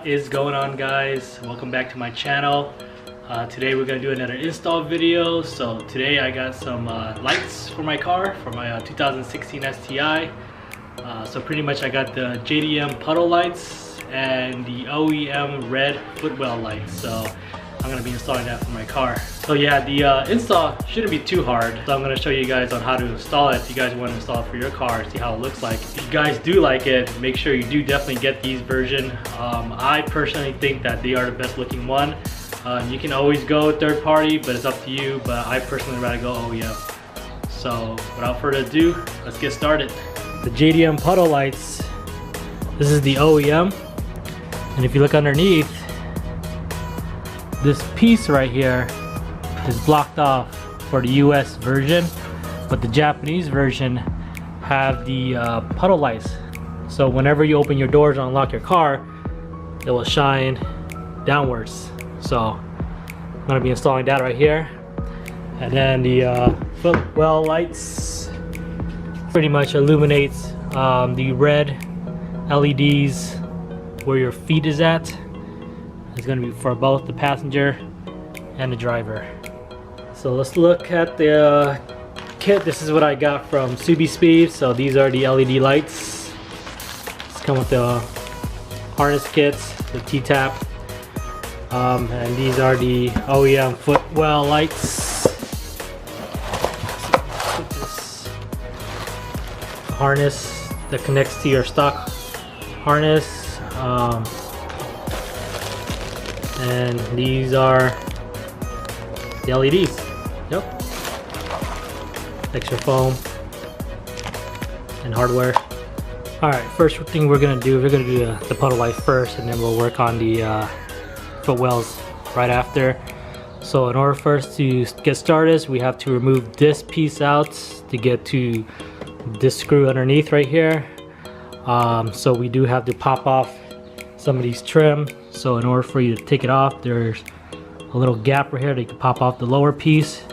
What is going on, guys? Welcome back to my channel. Today we're gonna do another install video. So today I got some lights for my car, for my 2016 STI. So pretty much I got the JDM Puddle lights and the OEM red Footwell lights. So I'm gonna be installing that for my car. So yeah, the install shouldn't be too hard. So I'm gonna show you guys on how to install it if you guys want to install it for your car, see how it looks like. If you guys do like it, make sure you do definitely get these version. I personally think that they are the best looking one. You can always go third party, but it's up to you. But I personally rather go OEM. So without further ado, let's get started. The JDM Puddle lights, this is the OEM. And if you look underneath, this piece right here is blocked off for the US version, but the Japanese version have the puddle lights. So whenever you open your doors and unlock your car, it will shine downwards. So I'm gonna be installing that right here. And then the Footwell lights pretty much illuminates the red LEDs where your feet is at. It's going to be for both the passenger and the driver. So let's look at the kit. This is what I got from Subi Speed. So these are the LED lights. It's come with the harness kits, the T-tap, and these are the OEM Footwell lights. Put this harness that connects to your stock harness. And these are the LEDs. Yep. Extra foam and hardware. Alright, first thing we're gonna do the puddle light first, and then we'll work on the Footwells right after. So in order for us to get started, we have to remove this piece out to get to this screw underneath right here. So we do have to pop off some of these trim. So in order for you to take it off, there's a little gap right here that you can pop off the lower piece,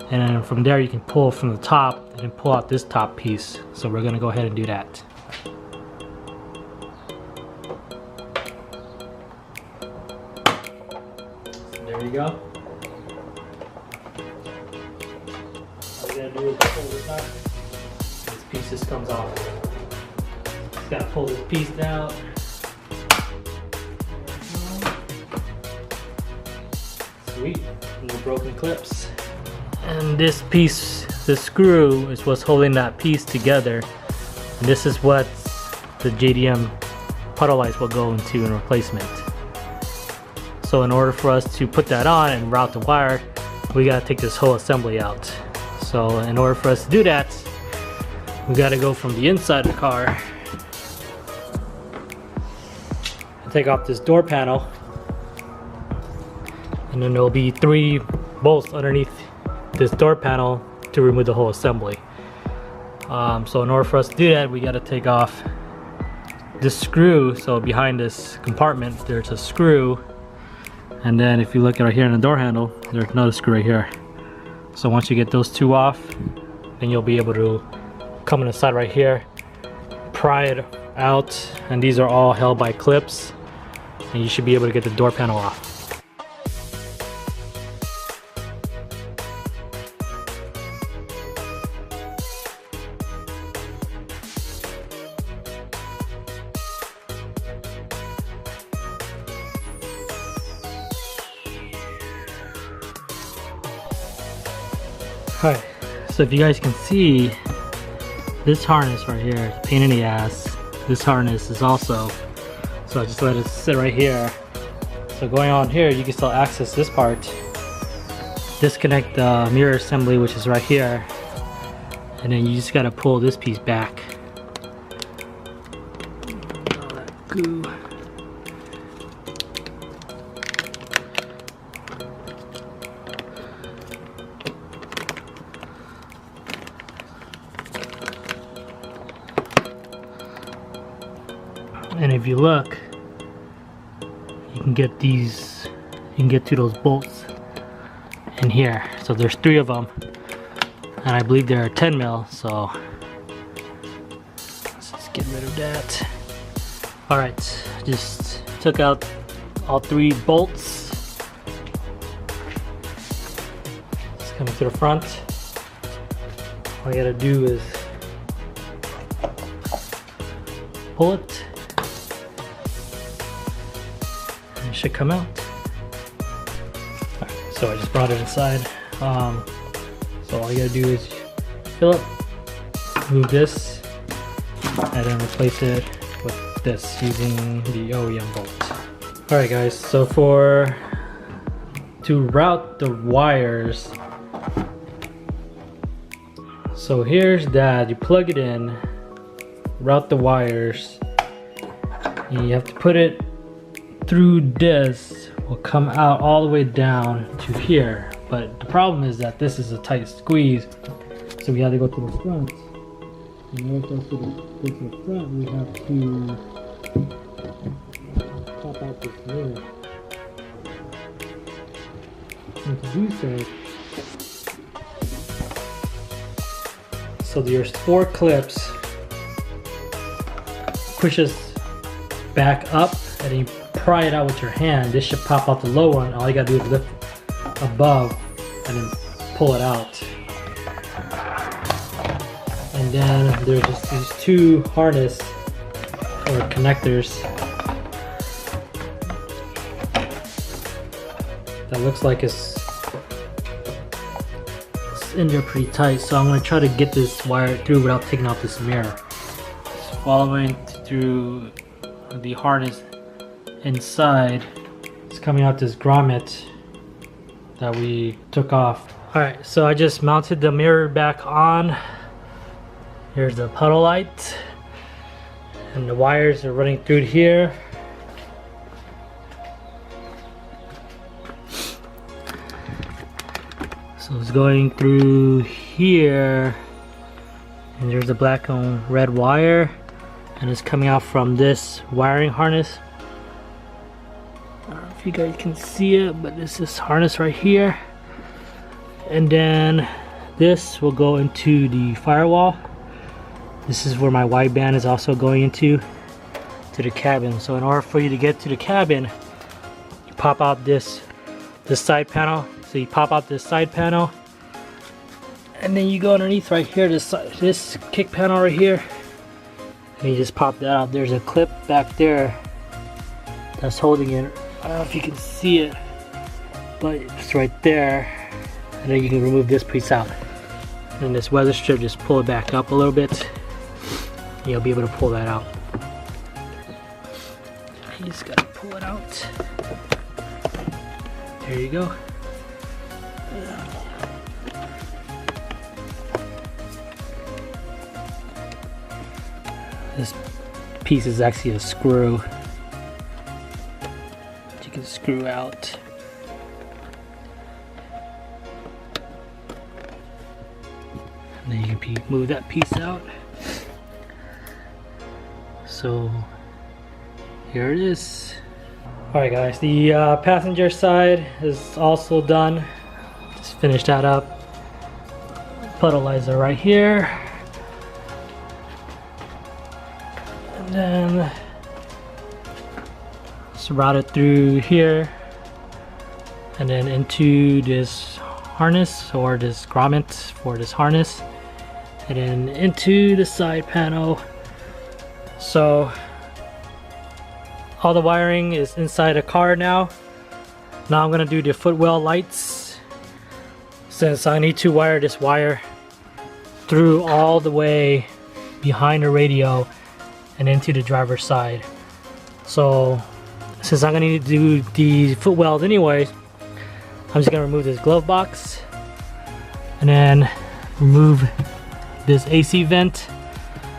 and then from there you can pull from the top and then pull out this top piece. So we're gonna go ahead and do that. So there you go. All you gotta do is pull this out. This piece just comes off. Just gotta pull this piece down. Sweet, no broken clips. And this piece, the screw, is what's holding that piece together. And this is what the JDM puddle lights will go into in replacement. So in order for us to put that on and route the wire, we gotta take this whole assembly out. So in order for us to do that, we gotta go from the inside of the car and take off this door panel. And then there'll be 3 bolts underneath this door panel to remove the whole assembly. So in order for us to do that, we got to take off this screw. So behind this compartment, there's a screw. And then if you look right here in the door handle, there's another screw right here. So once you get those 2 off, then you'll be able to come on the side right here, pry it out. And these are all held by clips. And you should be able to get the door panel off. Alright, so if you guys can see, this harness right here is a pain in the ass. This harness is also, so I just let it sit right here. So going on here, you can still access this part. Disconnect the mirror assembly, which is right here. And then you just gotta pull this piece back. All that goo. And if you look, you can get these, you can get to those bolts in here. So there's 3 of them, and I believe they're 10 mil. So let's just get rid of that. All right, just took out all 3 bolts. It's coming to the front. All you gotta do is pull it, and it should come out. Right, so I just brought it inside. So all you gotta do is fill it, move this, and then replace it with this using the OEM bolt. Alright guys, so to route the wires, so here's that. You plug it in, route the wires, and you have to put it through this, will come out all the way down to here. But the problem is that this is a tight squeeze, so we have to go to the front. In order to go to the front, we have to pop out this mirror. And to do so there's 4 clips. Push this back up, and then you pry it out with your hand. This should pop out the low one. All you gotta do is lift above and then pull it out. And then there's just these 2 harness or connectors that looks like it's in there pretty tight. So I'm going to try to get this wire through without taking off this mirror. Just following through the harness inside. It's coming out this grommet that we took off. Alright, so I just mounted the mirror back on. Here's the puddle light, and the wires are running through here. So it's going through here, and there's a black and red wire, and it's coming out from this wiring harness. I don't know if you guys can see it, but this is harness right here, and then this will go into the firewall. This is where my wideband is also going into the cabin. So in order for you to get to the cabin, you pop out this side panel. So you pop out this side panel, and then you go underneath right here, this kick panel right here, and you just pop that out. There's a clip back there that's holding it. I don't know if you can see it, but it's right there. And then you can remove this piece out. And this weather strip, just pull it back up a little bit. You'll be able to pull that out. You just gotta pull it out. There you go. This piece is actually a screw that you can screw out. And then you can move that piece out. So here it is. Alright guys, the passenger side is also done. Just finished that up. Puddleizer right here. And then just route it through here. And then into this harness, or this grommet for this harness. And then into the side panel. So all the wiring is inside the car now. Now I'm gonna do the Footwell lights, since I need to wire this wire through all the way behind the radio and into the driver's side. So since I'm gonna need to do the Footwells anyway, I'm just gonna remove this glove box and then remove this AC vent.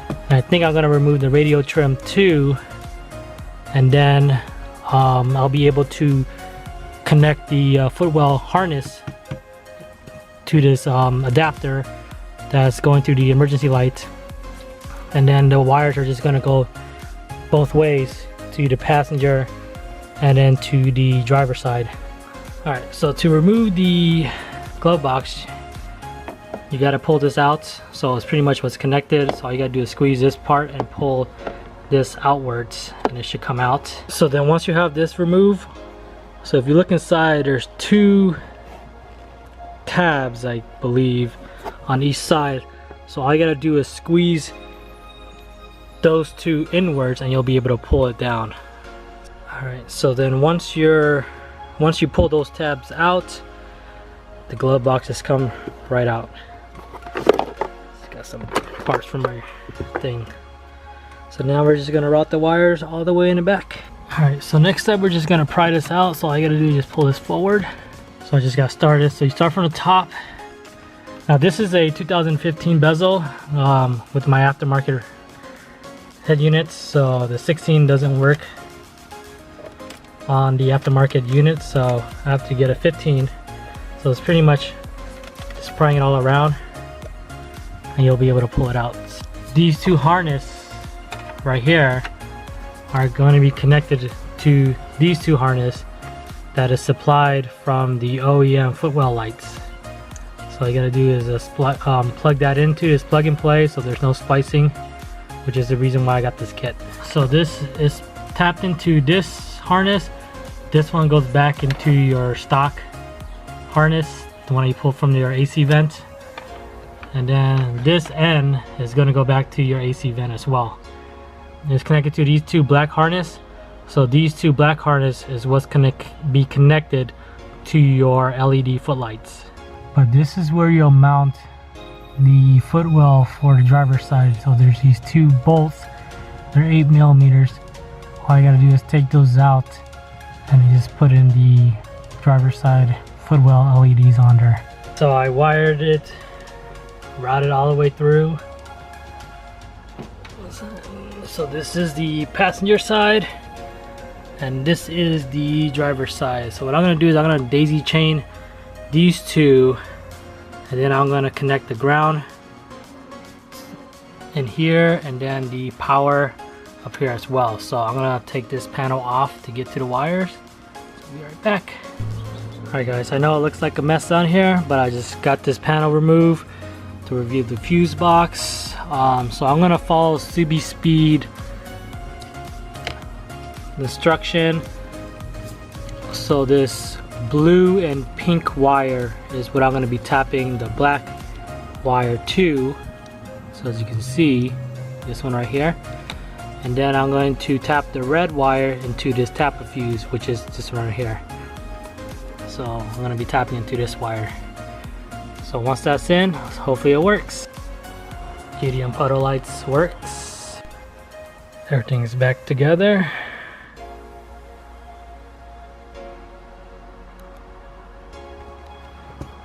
And I think I'm gonna remove the radio trim too, and then I'll be able to connect the Footwell harness to this adapter that's going through the emergency light, and then the wires are just gonna go both ways to the passenger and then to the driver's side. Alright, so to remove the glove box, you gotta pull this out. So it's pretty much what's connected. So all you gotta do is squeeze this part and pull this outwards and it should come out. So then once you have this removed, so if you look inside, there's 2 tabs, I believe, on each side. So all you gotta do is squeeze those 2 inwards and you'll be able to pull it down. Alright, so then once you pull those tabs out, the glove box just come right out. It's got some parts from my thing. So now we're just gonna route the wires all the way in the back. Alright, so next step, we're just gonna pry this out. So all you gotta do is just pull this forward. So I just got started. So you start from the top. Now this is a 2015 bezel with my aftermarket head units. So the 16 doesn't work on the aftermarket unit, so I have to get a 15. So it's pretty much just prying it all around and you'll be able to pull it out. These 2 harnesses right here are going to be connected to these 2 harnesses that is supplied from the OEM Footwell lights. So all you gotta do is just plug that into this plug and play, so there's no splicing, which is the reason why I got this kit. So this is tapped into this harness. This one goes back into your stock harness, the one you pull from your AC vent. And then this end is going to go back to your AC vent as well. It's connected to these 2 black harness. So these 2 black harness is what's going to be connected to your LED footlights. But this is where you'll mount the footwell for the driver's side. So there's these 2 bolts. They're 8mm. All you gotta do is take those out and you just put in the driver's side footwell LEDs on there. So I wired it, routed all the way through. So this is the passenger side and this is the driver's side. So what I'm gonna do is I'm gonna daisy chain these 2 and then I'm gonna connect the ground in here and then the power up here as well. So I'm gonna take this panel off to get to the wires. So I'll be right back. Alright guys, I know it looks like a mess down here, but I just got this panel removed to review the fuse box. So I'm gonna follow CB Speed instruction. So this blue and pink wire is what I'm gonna be tapping the black wire to. So as you can see, this one right here. And then I'm going to tap the red wire into this tapper fuse, which is this one right here. So I'm going to be tapping into this wire. So once that's in, hopefully it works. JDM Puddle lights works. Everything's back together.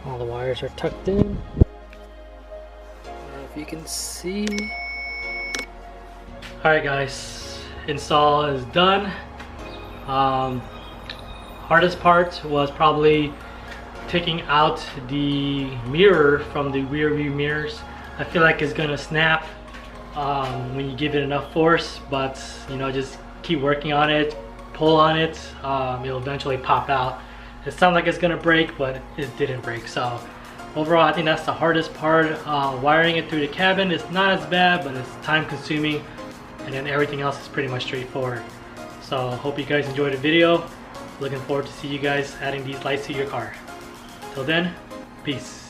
All the wires are tucked in. And if you can see. Alright guys, install is done. Hardest part was probably taking out the mirror from the rear view mirrors. I feel like it's gonna snap when you give it enough force, but you know, just keep working on it, pull on it, it'll eventually pop out. It sounds like it's gonna break, but it didn't break. So overall, I think that's the hardest part. Wiring it through the cabin is not as bad, but it's time consuming. And then everything else is pretty much straightforward. So hope you guys enjoyed the video. Looking forward to see you guys adding these lights to your car. Till then, peace.